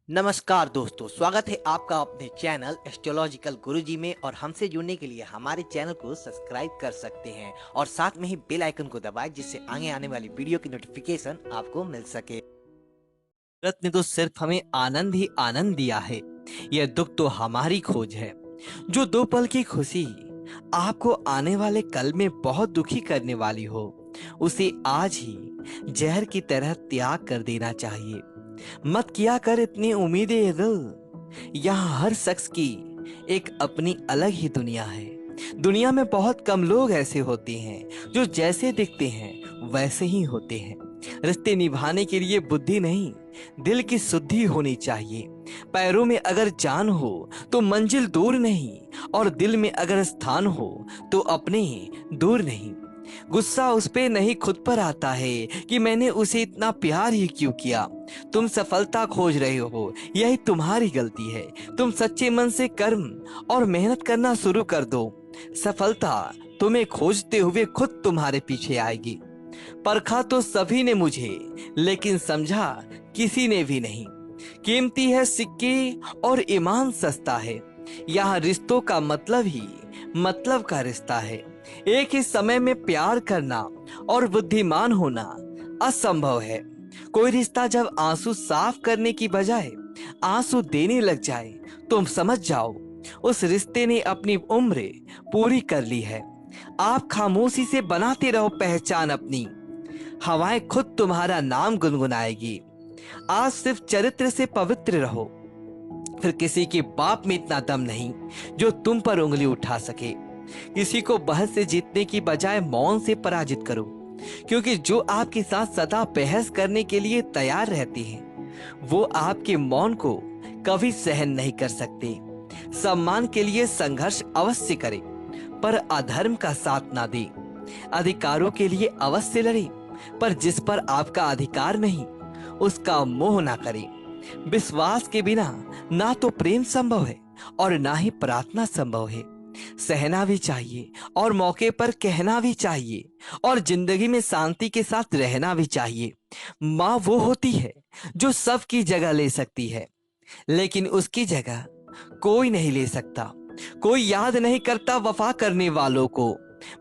नमस्कार दोस्तों, स्वागत है आपका अपने चैनल एस्ट्रोलॉजिकल गुरुजी में। और हमसे जुड़ने के लिए हमारे चैनल को सब्सक्राइब कर सकते हैं और साथ में ही बेल आइकन को दबाएं, जिससे आगे आने वाली वीडियो की नोटिफिकेशन आपको मिल सके। कुदरत ने तो सिर्फ हमें आनंद ही आनंद दिया है, यह दुख तो हमारी खोज है। जो दो पल की खुशी आपको आने वाले कल में बहुत दुखी करने वाली हो, उसे आज ही जहर की तरह त्याग कर देना चाहिए। मत किया कर इतनी उम्मीदें ये दिल, यहाँ हर शख्स की एक अपनी अलग ही दुनिया है। दुनिया में बहुत कम लोग ऐसे होते हैं जो जैसे दिखते हैं वैसे ही होते हैं। रिश्ते निभाने के लिए बुद्धि नहीं, दिल की शुद्धि होनी चाहिए। पैरों में अगर जान हो तो मंजिल दूर नहीं, और दिल में अगर स्थान हो तो अपने दूर नहीं। गुस्सा उस पे नहीं खुद पर आता है कि मैंने उसे इतना प्यार ही क्यों किया। तुम सफलता खोज रहे हो, यही तुम्हारी गलती है। तुम सच्चे मन से कर्म और मेहनत करना शुरू कर दो, सफलता तुम्हें खोजते हुए खुद तुम्हारे पीछे आएगी। परखा तो सभी ने मुझे, लेकिन समझा किसी ने भी नहीं। कीमती है सिक्के और ईमान सस्ता है, यहाँ रिश्तों का मतलब ही मतलब का रिश्ता है। एक ही समय में प्यार करना और बुद्धिमान होना असंभव है। कोई रिश्ता जब आंसू साफ करने की बजाय आंसू देने लग जाए, तुम समझ जाओ उस रिश्ते ने अपनी उम्र पूरी कर ली है। आप खामोशी से बनाते रहो पहचान अपनी, हवाएं खुद तुम्हारा नाम गुनगुनाएगी। आज सिर्फ चरित्र से पवित्र रहो, फिर किसी के बाप में इतना दम नहीं जो तुम पर उंगली उठा सके। किसी को बहस से जीतने की बजाय मौन से पराजित करो, क्योंकि जो आपके साथ सदा बहस करने के लिए तैयार रहते हैं वो आपके मौन को कभी सहन नहीं कर सकते। सम्मान के लिए संघर्ष अवश्य करें, पर अधर्म का साथ ना दे। अधिकारों के लिए अवश्य लड़े, पर जिस पर आपका अधिकार नहीं उसका मोह ना करें। विश्वास के बिना ना तो प्रेम संभव है और ना ही प्रार्थना संभव है। सहना भी चाहिए और मौके पर कहना भी चाहिए, और जिंदगी में शांति के साथ रहना भी चाहिए। माँ वो होती है जो सबकी जगह ले सकती है, लेकिन उसकी जगह कोई नहीं ले सकता। कोई याद नहीं करता वफा करने वालों को।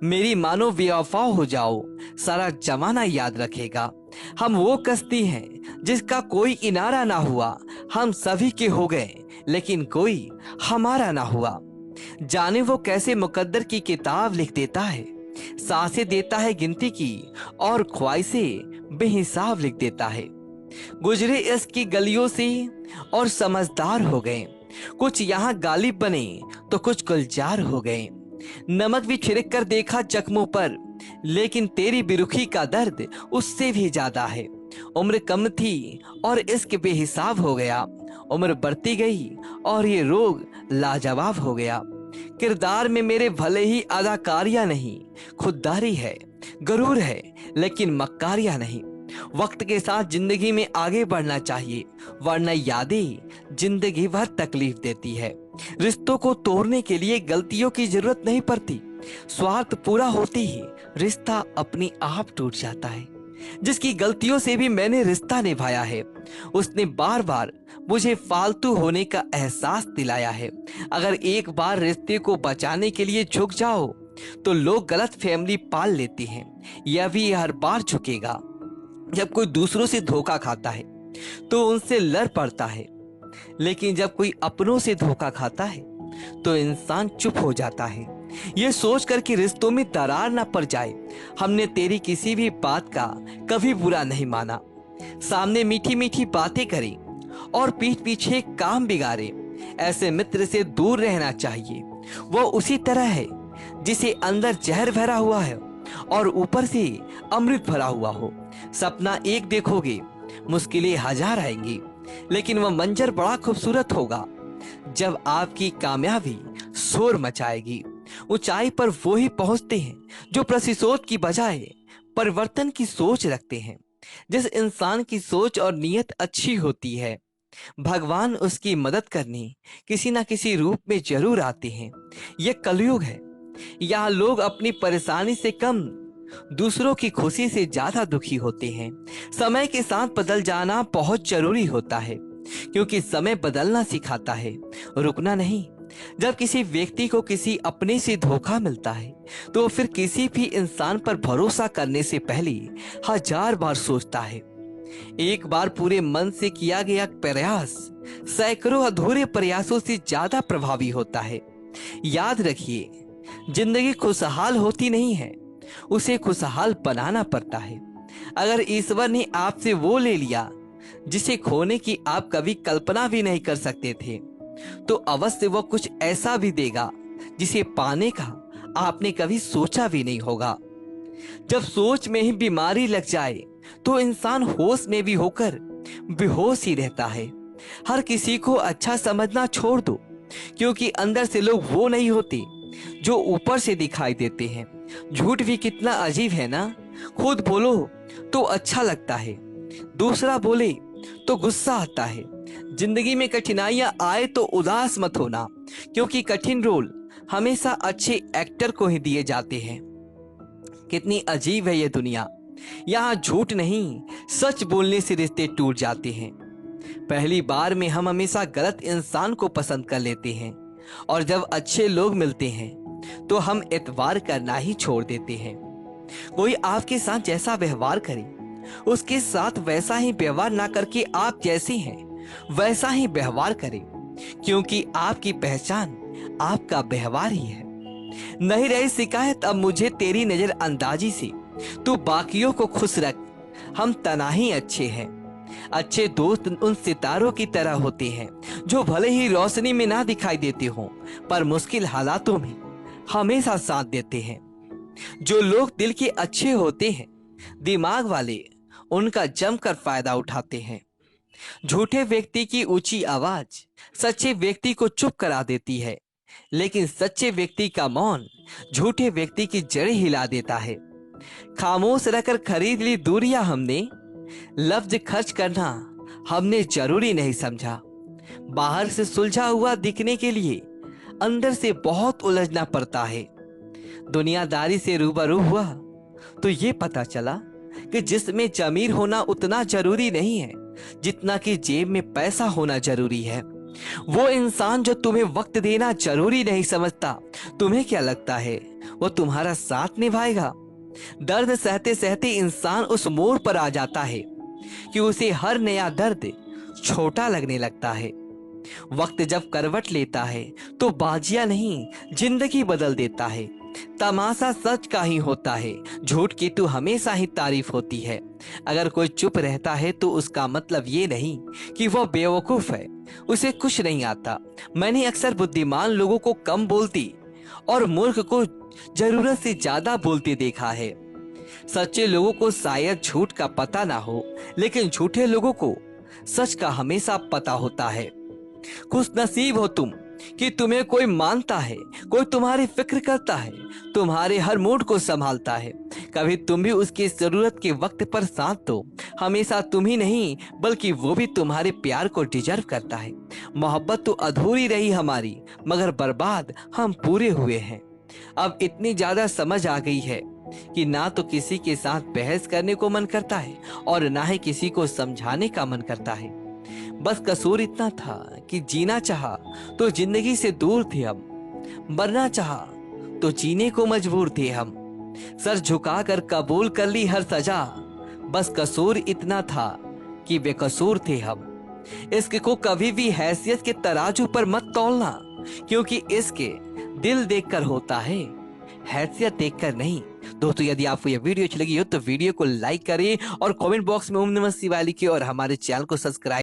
मेरी मानो बेवफा हो जाओ, सारा जमाना याद रखेगा। हम वो कश्ती हैं जिसका कोई किनारा ना हुआ। हम सभी के हो गए लेकिन कोई हमारा ना हुआ। जाने वो कैसे मुकद्दर की किताब लिख देता है, सांसें देता है गिनती की और ख्वाहिशें बेहिसाब लिख देता है। गुजरे इसकी गलियों से और समझदार हो गए। कुछ यहाँ गालिब बने तो कुछ गुलजार हो गए। नमक भी छिड़क कर देखा जख्मों पर, लेकिन तेरी बिरुखी का दर्द उससे भी ज्यादा है। उम्र कम थी और इश्क बेहिसाब हो गया। उम्र बढ़ती गई और ये रोग लाजवाब हो गया। किरदार में मेरे भले ही अदाकारियां नहीं, खुददारी है, गरूर है, लेकिन मक्कारियां नहीं। वक्त के साथ जिंदगी में आगे बढ़ना चाहिए, वरना यादें जिंदगी भर तकलीफ देती है। रिश्तों को तोड़ने के लिए गलतियों की जरूरत नहीं पड़ती, स्वार्थ पूरा होते ही रिश्ता अपने आप टूट जाता है। जिसकी गलतियों से भी मैंने रिश्ता निभाया है, उसने बार बार मुझे फालतू होने का एहसास दिलाया है। अगर एक बार रिश्ते को बचाने के लिए झुक जाओ तो लोग गलत फैमिली पाल लेते हैं। यह भी हर बार झुकेगा। जब कोई दूसरों से धोखा खाता है तो उनसे लड़ पड़ता है, लेकिन जब कोई अपनों से धोखा खाता है तो इंसान चुप हो जाता है, ये सोचकर कि रिश्तों में दरार ना पड़ जाए। हमने तेरी किसी भी बात का कभी बुरा नहीं माना। सामने मीठी मीठी बातें करें और पीठ पीछे काम बिगाड़े, ऐसे मित्र से दूर रहना चाहिए। वो उसी तरह है जिसे अंदर जहर भरा हुआ है और ऊपर से अमृत भरा हुआ हो। सपना एक देखोगे, मुश्किलें हजार आएंगी, लेकिन वह मंजर बड़ा खूबसूरत होगा जब आपकी कामयाबी शोर मचाएगी। ऊंचाई पर वो ही पहुंचते हैं जो प्रतिशोध की बजाय परिवर्तन की सोच रखते हैं। जिस इंसान की सोच और नीयत अच्छी होती है, भगवान उसकी मदद करने किसी ना किसी रूप में जरूर आते हैं। यह कलयुग है, यहाँ लोग अपनी परेशानी से कम दूसरों की खुशी से ज्यादा दुखी होते हैं। समय के साथ बदल जाना बहुत जरूरी होता है। क्योंकि समय बदलना सिखाता है, रुकना नहीं। जब किसी व्यक्ति को किसी अपने से धोखा मिलता है तो वो फिर किसी भी इंसान पर भरोसा करने से पहले 1000 बार सोचता है। एक बार पूरे मन से किया गया प्रयास सैकड़ों अधूरे प्रयासों से ज्यादा प्रभावी होता है। याद रखिए, जिंदगी खुशहाल होती नहीं है, उसे खुशहाल बनाना पड़ता है। अगर ईश्वर ने आपसे वो ले लिया जिसे खोने की आप कभी कल्पना भी नहीं कर सकते थे, तो अवश्य वो कुछ ऐसा भी देगा जिसे पाने का आपने कभी सोचा भी नहीं होगा। जब सोच में ही बीमारी लग जाए तो इंसान होश में भी होकर बेहोश ही रहता है। हर किसी को अच्छा समझना छोड़ दो, क्योंकि अंदर से लोग वो नहीं होते जो ऊपर से दिखाई देते हैं। झूठ भी कितना अजीब है ना। खुद बोलो तो अच्छा लगता है, दूसरा बोले तो गुस्सा आता है। जिंदगी में कठिनाइयां आए तो उदास मत होना, क्योंकि कठिन रोल हमेशा अच्छे एक्टर को ही दिए जाते हैं। कितनी अजीब है ये दुनिया। यहाँ झूठ नहीं, सच बोलने से रिश्ते टूट जाते हैं। पहली बार में हम हमेशा गलत इंसान को पसंद कर लेते हैं, और जब अच्छे लोग मिलते हैं तो हम एतबार करना ही छोड़ देते हैं। कोई आपके साथ जैसा व्यवहार करे, उसके साथ वैसा ही व्यवहार ना करके आप जैसे हैं वैसा ही व्यवहार करें, क्योंकि आपकी पहचान आपका व्यवहार ही है। नहीं रही शिकायत अब मुझे तेरी नजर अंदाजी से, तू बाकियों को खुश रख, हम तना ही अच्छे हैं। अच्छे दोस्त उन सितारों की तरह होते हैं जो भले ही रोशनी में ना दिखाई देते हों, पर मुश्किल हालातों में हमेशा साथ देते हैं। जो लोग दिल के अच्छे होते हैं, दिमाग वाले उनका जमकर फायदा उठाते हैं। झूठे व्यक्ति की ऊंची आवाज सच्चे व्यक्ति को चुप करा देती है, लेकिन सच्चे व्यक्ति का मौन झूठे व्यक्ति की जड़ें हिला देता है। खामोश रहकर खरीद ली दूरियां हमने, लफ्ज खर्च करना हमने जरूरी नहीं समझा। बाहर से सुलझा हुआ दिखने के लिए अंदर से बहुत उलझना पड़ता है। दुनियादारी से रूबरू हुआ तो ये पता चला कि जिसमें जमीर होना उतना जरूरी नहीं है जितना कि जेब में पैसा होना जरूरी है। वो इंसान जो तुम्हें वक्त देना जरूरी नहीं समझता, तुम्हें क्या लगता है वो तुम्हारा साथ निभाएगा? दर्द सहते सहते इंसान उस मोड़ पर आ जाता है कि उसे हर नया दर्द छोटा लगने लगता है। वक्त जब करवट लेता है तो बाजियां नहीं, जिंदगी बदल देता है। तमाशा सच का ही होता है, झूठ की तो हमेशा ही तारीफ होती है। अगर कोई चुप रहता है तो उसका मतलब ये नहीं कि वह बेवकूफ है, उसे कुछ नहीं आता। मैंने अक्सर बुद्धिमान लोगों को कम बोलती और मूर्ख को जरूरत से ज्यादा बोलते देखा है। सच्चे लोगों को शायद झूठ का पता ना हो, लेकिन झूठे लोगों को सच का हमेशा पता होता है। खुश नसीब हो तुम कि तुम्हें कोई मानता है, कोई तुम्हारी फिक्र करता है, तुम्हारे हर मूड को संभालता है। कभी तुम भी उसकी जरूरत के वक्त पर साथ दो। हमेशा तुम ही नहीं बल्कि वो भी तुम्हारे प्यार को डिजर्व करता है। मोहब्बत तो अधूरी रही हमारी, मगर बर्बाद हम पूरे हुए हैं। अब इतनी ज्यादा समझ आ गई है कि ना तो किसी के साथ बहस करने को मन करता है और ना ही किसी को समझाने का मन करता है। बस कसूर इतना था कि जीना चाहा तो जिंदगी से दूर थे हम, मरना चाहा तो जीने को मजबूर थे हम। सर झुकाकर कबूल कर ली हर सजा, बस कसूर इतना था कि बेकसूर थे हम। इश्क को कभी भी हैसियत के तराजू पर मत तौलना, क्योंकि इसके दिल देखकर होता है, हैसियत देखकर नहीं। दोस्तों, यदि आपको यह वीडियो अच्छी लगी हो तो वीडियो को लाइक करें और कमेंट बॉक्स में ओम नमः शिवाय लिखें और हमारे चैनल को सब्सक्राइब